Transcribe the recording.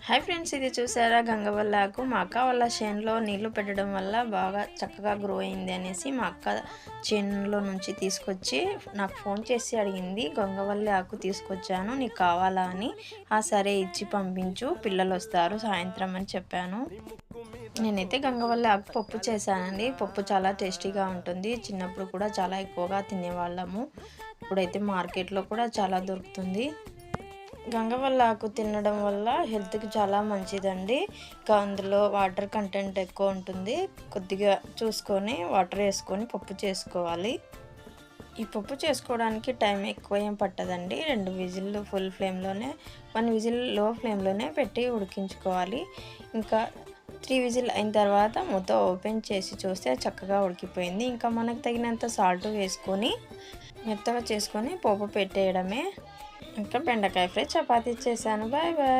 Hi friends, ఇది చూసారా గంగవల్లి ఆకు. మా అక్క వాళ్ళ చేనులో నీళ్లు పెట్టడం వల్ల బాగా చక్కగా గ్రో అయింది అనేసి మా అక్క చేనులో నుంచి తీసుకొచ్చి నాకు ఫోన్ చేసి అడిగింది. గంగవల్లి ఆకు తీసుకొచ్చాను, నీకు కావాలా అని. సరే ఇచ్చి పంపించు, పిల్లలు వస్తారు సాయంత్రం అని చెప్పాను. నేనైతే గంగవల్లి ఆకు పప్పు చేశానండి. పప్పు చాలా టేస్టీగా ఉంటుంది. చిన్నప్పుడు కూడా చాలా ఎక్కువగా తినేవాళ్ళము. ఇప్పుడైతే మార్కెట్లో కూడా చాలా దొరుకుతుంది. గంగవల్లి ఆకు తినడం వల్ల హెల్త్కి చాలా మంచిదండి. ఇంకా అందులో వాటర్ కంటెంట్ ఎక్కువ ఉంటుంది. కొద్దిగా చూసుకొని వాటర్ వేసుకొని పప్పు చేసుకోవాలి. ఈ పప్పు చేసుకోవడానికి టైం ఎక్కువ ఏం పట్టదండి. 2 విజిల్లు ఫుల్ ఫ్లేమ్లోనే, 1 విజిల్ లో ఫ్లేమ్లోనే పెట్టి ఉడికించుకోవాలి. ఇంకా 3 విజిల్ అయిన తర్వాత మూత ఓపెన్ చేసి చూస్తే చక్కగా ఉడికిపోయింది. ఇంకా మనకు తగినంత సాల్ట్ వేసుకొని మెత్తగా చేసుకొని పోపు పెట్టేయడమే. ఇంకా బెండకాయ ఫ్రై చపాతీ చేశాను. Bye bye.